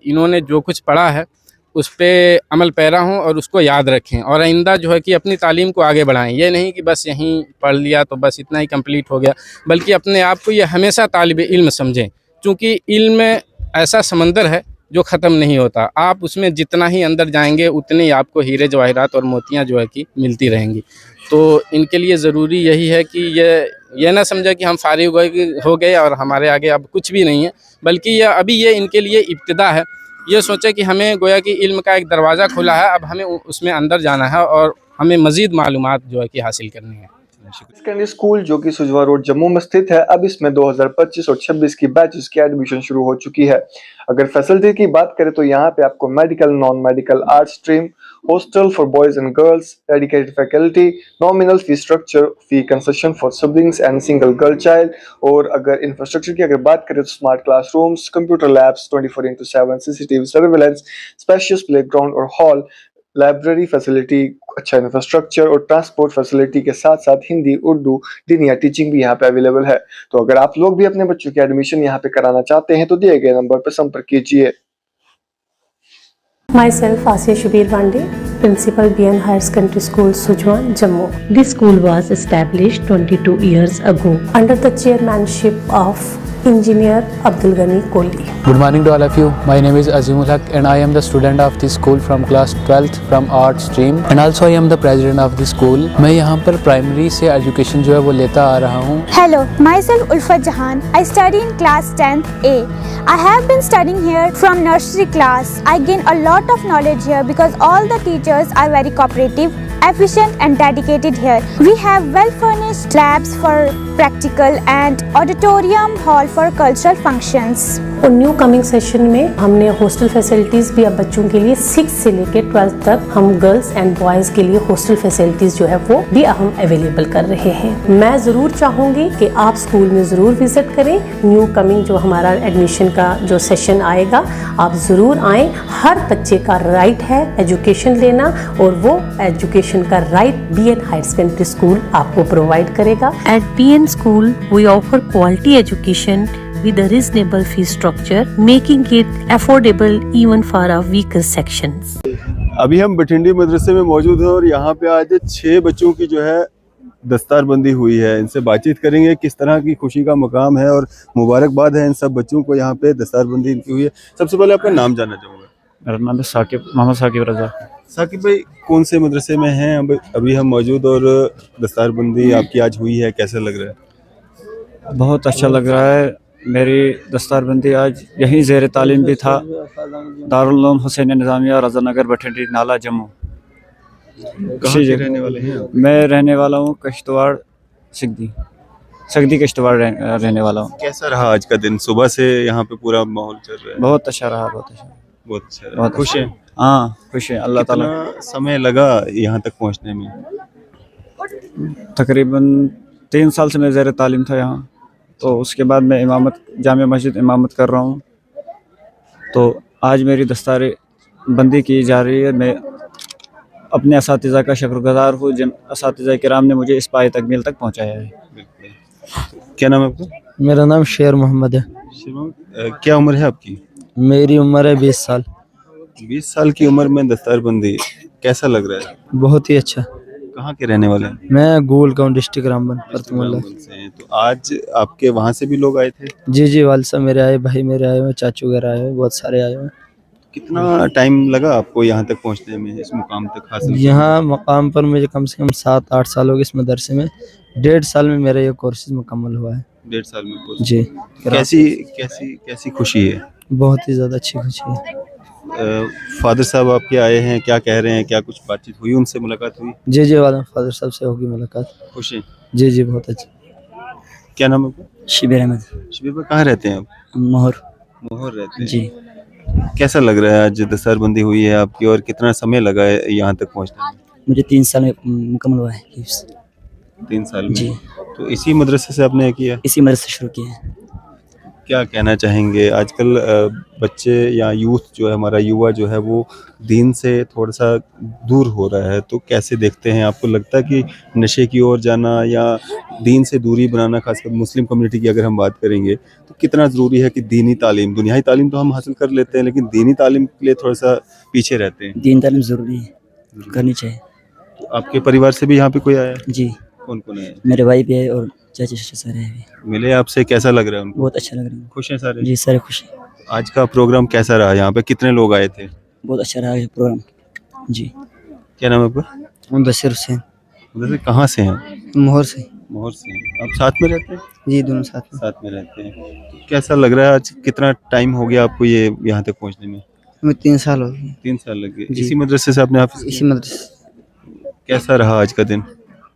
इन्होंने जो कुछ पढ़ा है उस पे अमल पैरा हों और उसको याद रखें और आइंदा जो है कि अपनी तालीम को आगे बढ़ाएं। ये नहीं कि बस यहीं पढ़ लिया तो बस इतना ही कंप्लीट हो गया, बल्कि अपने आप को ये हमेशा तालिब इल्म समझें, क्योंकि इल्म ऐसा समंदर है जो ख़त्म नहीं होता। आप उसमें जितना ही अंदर जाएंगे उतने ही आपको हीरे जवाहरात और मोतियाँ जो है कि मिलती रहेंगी। तो इनके लिए ज़रूरी यही है कि ये ना समझे कि हम फारिग हो गए और हमारे आगे अब कुछ भी नहीं है, बल्कि अभी ये इनके लिए इब्तिदा है। ये सोचे कि हमें गोया कि इल्म का एक दरवाज़ा खुला है, अब हमें उसमें अंदर जाना है और हमें मज़ीद मालूमात जो है कि हासिल करनी है। सेकेंडरी स्कूल जो कि सुजवा रोड जम्मू में स्थित है, अब इसमें 2025 और 26 की बैचेस की एडमिशन शुरू हो चुकी है। अगर फैसिलिटी की बात करें तो यहाँ पे आपको medical, non medical, art stream, hostel for boys and girls, dedicated faculty, nominal fee structure, fee concession for siblings and single girl child. और अगर इंफ्रास्ट्रक्चर की अगर बात करें तो smart classrooms, computer labs, 24/7 CCTV surveillance, spacious playground और hall, library facility, अच्छा infrastructure और ट्रांसपोर्ट फैसिलिटी के साथ साथ हिंदी, उर्दू, दीनिया टीचिंग भी यहाँ पे अवेलेबल है। तो अगर आप लोग भी अपने बच्चों की एडमिशन यहाँ पे कराना चाहते हैं तो दिए गए नंबर पर संपर्क कीजिए। Myself Asiya Shabir Wande, Principal BN Higher Secondary School, Sujwan, Jammu. This school was established 22 years ago Under the chairmanship of Engineer Abdul Ghani Kohli. Good morning to all of you. My name is Azimul Haq and I am the student of this school from class 12th from art stream and also I am the president of the school. मैं यहाँ पर primary से education जो है वो लेता आ रहा हूँ। Hello, myself Ulfat Jahan. I study in class 10th A. I have been studying here from nursery class. I gain a lot of knowledge here because all the teachers are very cooperative, efficient and dedicated here. We have well furnished labs for practical and auditorium hall for cultural functions. और new coming session में हमने hostel facilities भी अब बच्चों के लिए 6 से लेकर 12 तक हम गर्ल्स एंड बॉयज़ के लिए हॉस्टल फैसिलिटीज़ जो है वो भी हम अवेलेबल कर रहे हैं। मैं ज़रूर चाहूँगी कि आप स्कूल में ज़रूर विज़िट करें। न्यू कमिंग जो हमारा एडमिशन का जो सेशन आएगा आप ज़रूर आएँ। हर बच्चे का राइट है एजुकेशन लेना और वो एजुकेशन का right BN higher secondary school आपको प्रोवाइड करेगा। At BN School, we offer quality education with a reasonable fee structure, making it affordable even for our weaker sections. अभी हम बठिंडी मदरसे में मौजूद हैं और यहाँ पे आज 6 बच्चों की जो है दस्तारबंदी हुई है। इनसे बातचीत करेंगे किस तरह की खुशी का मकाम है और मुबारकबाद है इन सब बच्चों को यहाँ पे दस्तारबंदी इनकी हुई है। सबसे पहले आपका नाम जानना चाहूँगा। मेरा नाम है मोहम्मद साकिब रजा। साकिब भाई, कौन से मदरसे में हैं अभी हम मौजूद और दस्तारबंदी आपकी आज हुई है, कैसा लग रहा है? बहुत अच्छा लग रहा है। मेरी दस्तारबंदी आज यहीं ज़ेर तालीम भी था, दारुल उलूम हुसैन निज़ामिया रज़ा नगर बठिंडी नाला जम्मू। कहाँ के रहने वाले हैं आप? मैं रहने वाला हूँ कश्तवाड़ सगदी कश्तवाड़ रहने वाला हूँ। कैसा रहा आज का दिन? सुबह से यहाँ पे पूरा माहौल चल रहा है। बहुत अच्छा रहा, बहुत अच्छा रहा। बहुत खुश हैं? हाँ खुश है। अल्लाह ताला। समय लगा यहाँ तक पहुँचने में? तकरीबन 3 साल से मैं ज़ेर तालीम था यहाँ, तो उसके बाद मैं इमामत जामिया मस्जिद इमामत कर रहा हूँ। तो आज मेरी दस्तारबंदी की जा रही है। मैं अपने असातिज़ा का शुक्रगुज़ार हूँ जिन असातिज़ा किराम ने मुझे इस पाए तकमील तक पहुँचाया है। क्या नाम है आपका? मेरा नाम शेर मोहम्मद है। क्या उम्र है आपकी? मेरी उम्र है 20 साल। 20 साल की उम्र में दस्तारबंदी, कैसा लग रहा है? बहुत ही अच्छा। कहाँ के रहने वाले हैं? मैं गोल गाँव डिस्ट्रिक्ट रामबन से हैं। तो आज आपके वहाँ से भी लोग आए थे? जी वाल साहब मेरे आए, भाई मेरे आए हुए, चाचू वगैरह आए हुए, बहुत सारे आए हुए। कितना टाइम लगा आपको यहाँ तक पहुँचने में, इस मुकाम तक हासिल? यहाँ मकाम पर मुझे कम से कम 7-8 साल हो गए इस मदरसे में। 1.5 साल में मेरा ये कोर्सेज मुकम्मल हुआ है। 1.5 साल में जी। कैसी खुशी है? बहुत ही ज़्यादा अच्छी खुशी है। फादर साहब आपके आए हैं, क्या कह रहे हैं? क्या कुछ बातचीत हुई, उनसे मुलाकात हुई? जी वाला फादर साहब से होगी मुलाकात। खुश हैं? जी बहुत अच्छी। क्या नाम है आपका? शिबिर अहमद। शिबिर में कहाँ रहते हैं आप? मोहर रहते हैं। जी। कैसा लग रहा है आज दस्तारबंदी हुई है आपकी और कितना समय लगा है यहाँ तक पहुँचने में? मुझे 3 साल में मुकम्मल हुआ है। 3 साल में? जी। तो इसी मदरसे से आपने किया? इसी मदरसे से शुरू किया है। क्या कहना चाहेंगे आजकल बच्चे या यूथ जो है, हमारा युवा जो है वो दीन से थोड़ा सा दूर हो रहा है, तो कैसे देखते हैं? आपको लगता है कि नशे की ओर जाना या दीन से दूरी बनाना, खासकर मुस्लिम कम्युनिटी की अगर हम बात करेंगे, तो कितना ज़रूरी है कि दीनी तालीम, दुनियाई तालीम तो हम हासिल कर लेते हैं लेकिन दीनी तालीम के लिए थोड़ा सा पीछे रहते हैं? दीन तालीम ज़रूरी है, करनी चाहिए। तो आपके परिवार से भी यहाँ पे कोई आया है? जी, कौन कौन है? मेरे भाई भी है और चाचा चाचा सारे हैं भी। मिले आपसे, कैसा लग रहा है उनको? बहुत अच्छा लग रहा है। खुश हैं सारे? जी, सारे खुश हैं। आज का प्रोग्राम कैसा रहा? यहाँ पे कितने लोग आए थे? बहुत अच्छा रहा ये प्रोग्राम। जी, क्या नाम है आपका? मुदस्सिर हुसैन, उधर से कहाँ से हैं? मोहर से। मोहर से। आप साथ में रहते हैं? जी, दोनों साथ में। साथ में रहते हैं। तो कैसा लग रहा है आज? कितना टाइम हो गया आपको ये यहाँ तक पहुँचने में? हमें 3 साल हो गए 3 साल लग गए। जी। इसी मदरसे से आपने हाफिज़ इसी किया? मदरसे। कैसा रहा आज का दिन?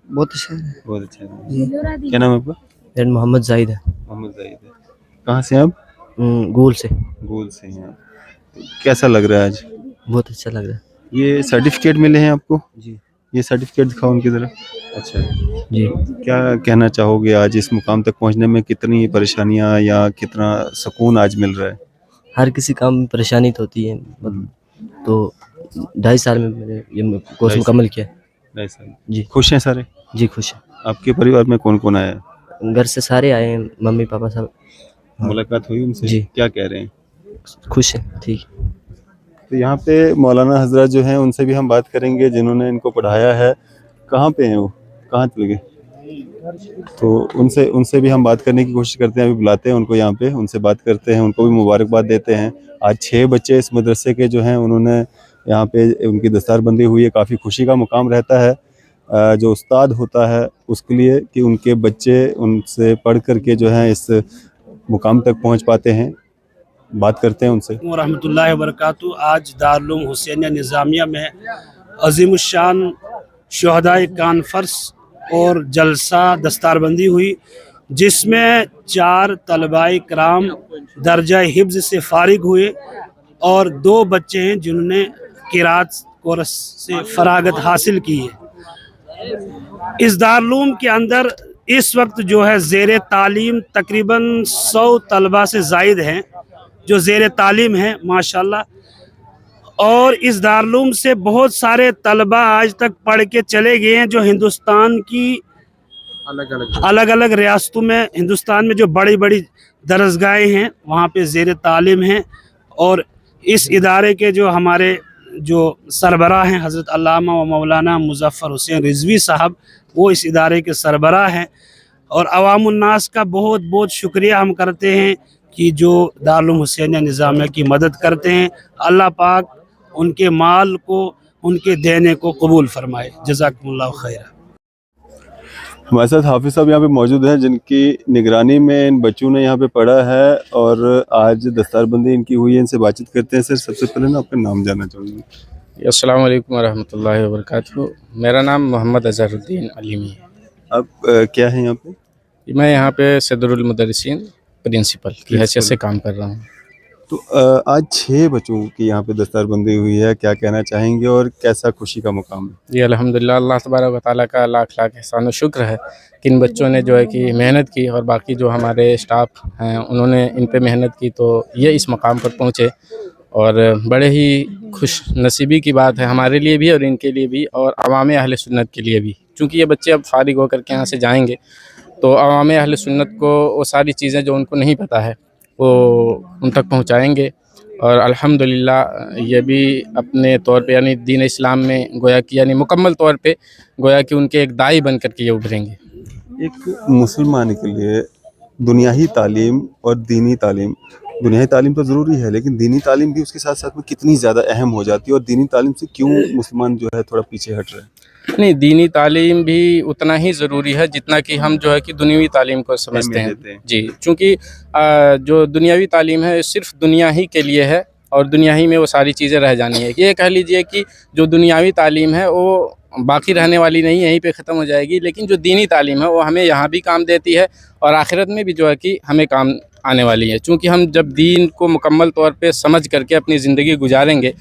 बहुत अच्छा है। बहुत अच्छा रहा। जी, क्या नाम है आपका? मेरा मोहम्मद जाहिद है, मोहम्मद जाहिद है। कहाँ से हैं आप? गोल से। गोल से हैं आप। तो कैसा लग रहा है आज? बहुत अच्छा लग रहा है। ये सर्टिफिकेट मिले हैं आपको? जी, ये सर्टिफिकेट दिखाओ उनकी ज़रा। अच्छा। जी। क्या कहना चाहोगे आज इस मुकाम तक पहुँचने में कितनी परेशानियाँ या कितना सुकून आज मिल रहा है? हर किसी काम में परेशानी तो होती है, तो 2.5 साल में मैंने ये कोर्स मुकम्मल किया। 2.5 साल। जी। खुश हैं सारे? जी, खुश है। आपके परिवार में कौन-कौन आया है? घर से सारे आए हैं, मम्मी पापा सब। मुलाकात हुई उनसे? जी। क्या कह रहे हैं? खुश है, ठीक है। तो यहाँ पे मौलाना हजरत जो हैं उनसे भी हम बात करेंगे जिन्होंने इनको पढ़ाया है। कहाँ पे हैं वो? कहाँ चले गए? तो उनसे भी हम बात करने की कोशिश करते हैं, अभी बुलाते हैं उनको यहाँ पे, उनसे बात करते हैं, उनको भी मुबारकबाद देते हैं। आज 6 बच्चे इस मदरसे के जो हैं उन्होंने यहाँ पे उनकी दस्तारबंदी हुई है, काफ़ी खुशी का मुकाम रहता है जो उस्ताद होता है उसके लिए कि उनके बच्चे उनसे पढ़ कर के जो हैं इस मुकाम तक पहुँच पाते हैं। बात करते हैं उनसे। रहमतुल्लाहि व बरकातहू। आज दारुल हुसैनिया निज़ामिया में अज़ीमुश्शान शुहदाए कॉन्फ्रेंस और जलसा दस्तारबंदी हुई, जिसमें 4 तलबाए कराम दर्जा हिफ्ज़ से फारिग हुए और 2 बच्चे हैं जिन्होंने किरात कोर्स से फरागत हासिल की है। इस दारुल के अंदर इस वक्त जो है ज़ेर तालीम तकरीबन 100 तलबा से ज़ायद हैं जो ज़ेर तालीम हैं माशाल्लाह। और इस दारुल से बहुत सारे तलबा आज तक पढ़ के चले गए हैं जो हिंदुस्तान की अलग अलग रियासतों में, हिंदुस्तान में जो बड़ी बड़ी दरसगाहें हैं वहाँ पे ज़ेर तालीम हैं। और इस इदारे के जो हमारे जो सरबराह हैं हज़रत अल्लामा व मौलाना मुज़फ़्फ़र हुसैन रिज़वी साहब, वो इस इदारे के सरबराह हैं। और अवामुन्नास का बहुत बहुत शुक्रिया हम करते हैं कि जो दारुल हुसैनिया निज़ामिया की मदद करते हैं। अल्लाह पाक उनके माल को, उनके देने को कबूल फरमाए। जज़ाकुमुल्लाहु खैरा। हमारे साथ हाफिज़ साहब यहाँ पे मौजूद हैं जिनकी निगरानी में इन बच्चों ने यहाँ पे पढ़ा है और आज दस्तारबंदी इनकी हुई है। इनसे बातचीत करते हैं। सर, सबसे पहले ना आपका नाम जानना चाहूँगी। अस्सलाम वालेकुम वरहमतुल्लाहि वबरकातुहू। मेरा नाम मोहम्मद अज़हरुद्दीन अलीमी है। आप क्या हैं यहाँ पे? मैं यहाँ पे सदरुल मुदर्रिसीन प्रिंसिपल की हैसियत से काम कर रहा हूँ। तो आज 6 बच्चों की यहाँ पे दस्तारबंदी हुई है, क्या कहना चाहेंगे और कैसा खुशी का मुकाम है? जी अल्हम्दुलिल्लाह, अल्लाह तबारक व तआला का लाख लाख एहसान व शुक्र है कि इन बच्चों ने जो है कि मेहनत की और बाकी जो हमारे स्टाफ हैं उन्होंने इन पे मेहनत की तो ये इस मकाम पर पहुँचे। और बड़े ही खुश नसीबी की बात है हमारे लिए भी और इनके लिए भी और अवाम अहले सुन्नत के लिए भी, क्योंकि ये बच्चे अब फारिग होकर के यहाँ से जाएंगे तो अवाम अहले सुन्नत को वो सारी चीज़ें जो उनको नहीं पता है वो उन तक पहुँचाएँगे। और अल्हम्दुलिल्लाह ये भी अपने तौर पे यानी दीन इस्लाम में गोया कि यानी मुकम्मल तौर पे गोया कि उनके एक दाई बन कर के ये उभरेंगे। एक मुसलमान के लिए दुनियाही तालीम और दीनी तालीम, दुनियाही तालीम तो ज़रूरी है लेकिन दीनी तालीम भी उसके साथ साथ में कितनी ज़्यादा अहम हो जाती है और दीनी तालीम से क्यों मुसलमान जो है थोड़ा पीछे हट रहा है? नहीं, दीनी तालीम भी उतना ही ज़रूरी है जितना कि हम जो है कि दुनियावी तालीम को समझते हैं। जी, चूँकि जो दुनियावी तालीम है सिर्फ दुनिया ही के लिए है और दुनिया ही में वो सारी चीज़ें रह जानी है। ये कह लीजिए कि जो दुनियावी तालीम है वो बाकी रहने वाली नहीं, यहीं पे ख़त्म हो जाएगी, लेकिन जो दीनी तालीम है वो हमें यहाँ भी काम देती है और आखिरत में भी जो है कि हमें काम आने वाली है। चूँकि हम जब दीन को मुकम्मल तौर पे समझ करके अपनी ज़िंदगी गुजारेंगे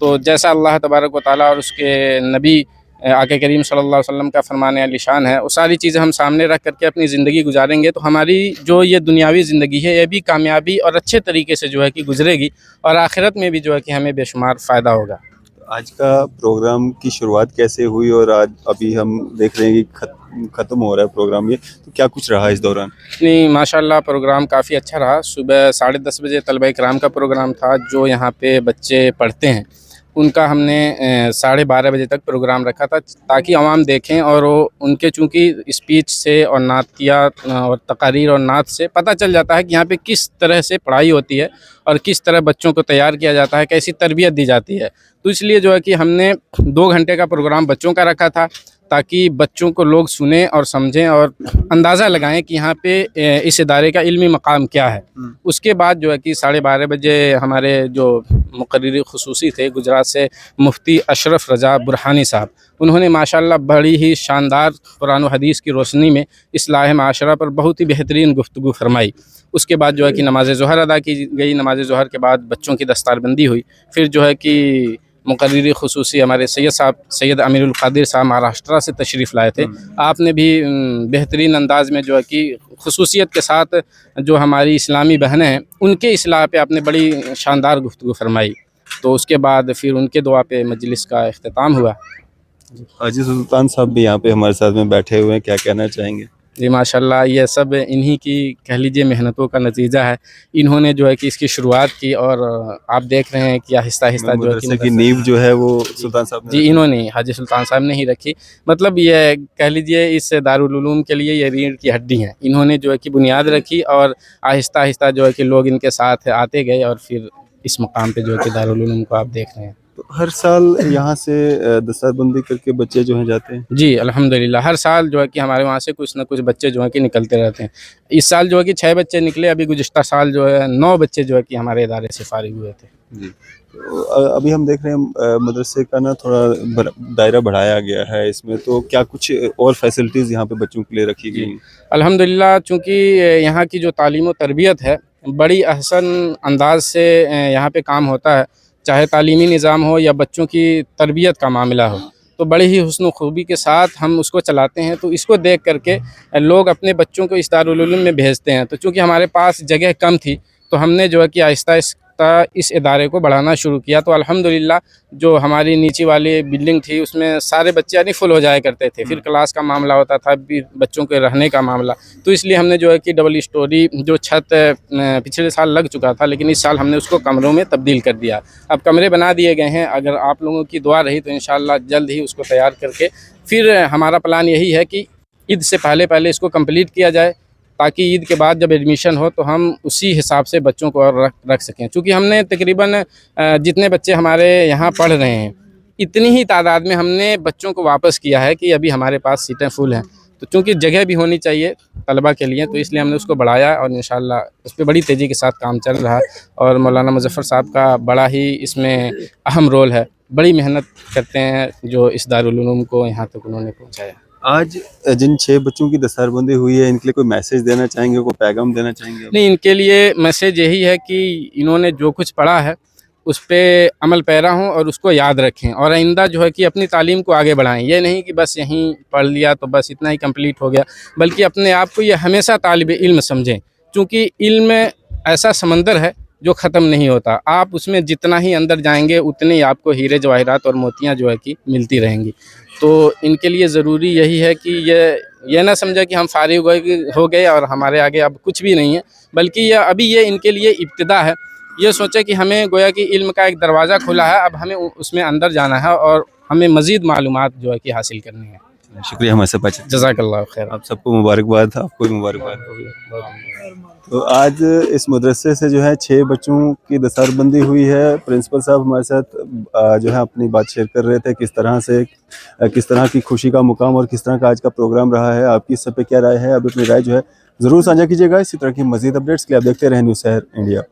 तो जैसा अल्लाह तबारक व तआला और उसके नबी आके करीम सल्लल्लाहु अलैहि वसल्लम का फरमान आलिशान है, वो सारी चीज़ें हम सामने रख करके अपनी ज़िंदगी गुजारेंगे तो हमारी जो ये दुनियावी ज़िंदगी है ये भी कामयाबी और अच्छे तरीके से जो है कि गुजरेगी और आखिरत में भी जो है कि हमें बेशुमार फ़ायदा होगा। आज का प्रोग्राम की शुरुआत कैसे हुई और आज अभी हम देख रहे हैं कि ख़त्म हो रहा है प्रोग्राम ये, तो क्या कुछ रहा इस दौरान? नहीं, माशाल्लाह प्रोग्राम काफ़ी अच्छा रहा। सुबह 10:30 बजे तलबा इकराम का प्रोग्राम था, जो यहाँ पे बच्चे पढ़ते हैं उनका हमने 12:30 बजे तक प्रोग्राम रखा था ताकि आवाम देखें और वो उनके चूँकि स्पीच से और नातिया और तकारीर और नात से पता चल जाता है कि यहाँ पे किस तरह से पढ़ाई होती है और किस तरह बच्चों को तैयार किया जाता है, कैसी तरबियत दी जाती है। तो इसलिए जो है कि हमने 2 घंटे का प्रोग्राम बच्चों का रखा था ताकि बच्चों को लोग सुनें और समझें और अंदाज़ा लगाएं कि यहाँ पे इस इदारे का इल्मी मकाम क्या है। उसके बाद जो है कि 12:30 बजे हमारे जो मुकर्रिर खुसूसी थे गुजरात से मुफ्ती अशरफ रज़ा बुरहानी साहब, उन्होंने माशाल्लाह बड़ी ही शानदार कुरान व हदीस की रोशनी में इस्लाह माशरा पर बहुत ही बेहतरीन गुफ्तगू फरमाई। उसके बाद जो है कि नमाज ज़ोहर अदा की गई। नमाज ज़ोहर के बाद बच्चों की दस्तारबंदी हुई। फिर जो है कि मुकर्रिर खुसूसी हमारे सैयद अमीरुल क़ादिर साहब महाराष्ट्र से तशरीफ़ लाए थे। आपने भी बेहतरीन अंदाज़ में जो है कि खुसूसियत के साथ जो हमारी इस्लामी बहनें हैं उनके इस्लाह पे आपने बड़ी शानदार गुफ्तगू फरमाई। तो उसके बाद फिर उनके दुआ पे मजलिस का इख्तिताम हुआ। हाजी सुल्तान साहब भी यहाँ पे हमारे साथ में बैठे हुए हैं, क्या कहना चाहेंगे? जी माशाल्लाह, ये सब इन्हीं की कह लीजिए मेहनतों का नतीजा है। इन्होंने जो है कि इसकी शुरुआत की और आप देख रहे हैं कि आहिस्ता-आहिस्ता जो है मदरसे की नींव जो है वो सुल्तान साहब ने जी इन्होंने हाजी सुल्तान साहब ने ही रखी। मतलब ये कह लीजिए इस दारुल उलूम के लिए ये रीढ़ की हड्डी हैं। इन्होंने जो है कि बुनियाद रखी और आहिस्ता-आहिस्ता जो है कि लोग इनके साथ आते गए और फिर इस मकाम पे जो है कि दारुल उलूम को आप देख रहे हैं। तो हर साल यहाँ से दस्तारबंदी करके बच्चे जो हैं जाते हैं? जी अल्हम्दुलिल्लाह, हर साल जो है कि हमारे वहाँ से कुछ न कुछ बच्चे जो है कि निकलते रहते हैं। इस साल जो है कि 6 बच्चे निकले। अभी गुज़िश्ता साल जो है 9 बच्चे जो है कि हमारे इदारे से फ़ारिग हुए थे। जी। तो अभी हम देख रहे हैं मदरसे का ना थोड़ा दायरा बढ़ाया गया है इसमें, तो क्या कुछ और फैसिलिटीज़ यहाँ पे बच्चों के लिए रखी गई हैं? अल्हम्दुलिल्लाह, चूँकि यहाँ की जो तालीम व तरबियत है बड़ी अहसन अंदाज से यहाँ पे काम होता है, चाहे तालीमी निज़ाम हो या बच्चों की तरबियत का मामला हो, तो बड़ी ही हुस्न खूबी के साथ हम उसको चलाते हैं। तो इसको देख करके लोग अपने बच्चों को इस दारुल उलूम में भेजते हैं। तो चूँकि हमारे पास जगह कम थी तो हमने जो है कि आहिस्ता-आहिस्ता इस इदारे को बढ़ाना शुरू किया। तो अल्हम्दुलिल्लाह जो हमारी नीचे वाली बिल्डिंग थी उसमें सारे बच्चे यानी फुल हो जाया करते थे। फिर क्लास का मामला होता था, भी बच्चों के रहने का मामला। तो इसलिए हमने जो है कि डबल स्टोरी जो छत पिछले साल लग चुका था, लेकिन इस साल हमने उसको कमरों में तब्दील कर दिया। अब कमरे बना दिए गए हैं। अगर आप लोगों की दुआ रही तो इंशाअल्लाह जल्द ही उसको तैयार करके फिर हमारा प्लान यही है कि ईद से पहले इसको कंप्लीट किया जाए, ताकि ईद के बाद जब एडमिशन हो तो हम उसी हिसाब से बच्चों को और रख सकें। चूँकि हमने तकरीबन जितने बच्चे हमारे यहाँ पढ़ रहे हैं इतनी ही तादाद में हमने बच्चों को वापस किया है कि अभी हमारे पास सीटें फुल हैं। तो चूँकि जगह भी होनी चाहिए तलबा के लिए, तो इसलिए हमने उसको बढ़ाया और इंशाअल्लाह उस पर बड़ी तेज़ी के साथ काम चल रहा है। और मौलाना मुज़फ़्फ़र साहब का बड़ा ही इसमें अहम रोल है। बड़ी मेहनत करते हैं जो इस दारुल उलूम को यहाँ तक उन्होंने पहुँचाया। आज जिन 6 बच्चों की दस्तारबंदी हुई है, इनके लिए कोई मैसेज देना चाहेंगे, कोई पैगाम देना चाहेंगे? नहीं, इनके लिए मैसेज यही है कि इन्होंने जो कुछ पढ़ा है उस पे अमल पैरा हों और उसको याद रखें और आइंदा जो है कि अपनी तालीम को आगे बढ़ाएं। ये नहीं कि बस यहीं पढ़ लिया तो बस इतना ही कंप्लीट हो गया, बल्कि अपने आप को ये हमेशा तालिब इल्म समझें। चूँकि इल्म ऐसा समंदर है जो ख़त्म नहीं होता। आप उसमें जितना ही अंदर जाएंगे उतने ही आपको हीरे जवाहरात और मोतियाँ जो है कि मिलती रहेंगी। तो इनके लिए ज़रूरी यही है कि ये ना समझे कि हम फारिग हो गए और हमारे आगे अब कुछ भी नहीं है, बल्कि ये इनके लिए इब्तिदा है। ये सोचे कि हमें गोया कि इल्म का एक दरवाज़ा खुला है, अब हमें उसमें अंदर जाना है और हमें मज़ीद मालूमात जो है कि हासिल करनी है। शुक्रिया हमारे से बातचीत। जज़ाकल्लाह खैर। आप सबको मुबारकबाद, आपको भी मुबारकबाद। तो आज इस मदरसे से जो है 6 बच्चों की दस्तारबंदी हुई है। प्रिंसिपल साहब हमारे साथ जो है अपनी बात शेयर कर रहे थे, किस तरह की खुशी का मुकाम और किस तरह का आज का प्रोग्राम रहा है। आपकी इस सब पे क्या राय है? अब अपनी राय जो है ज़रूर साझा कीजिएगा। इसी तरह की मज़ीद अपडेट्स के लिए आप देखते रहें न्यूज़ शहर इंडिया।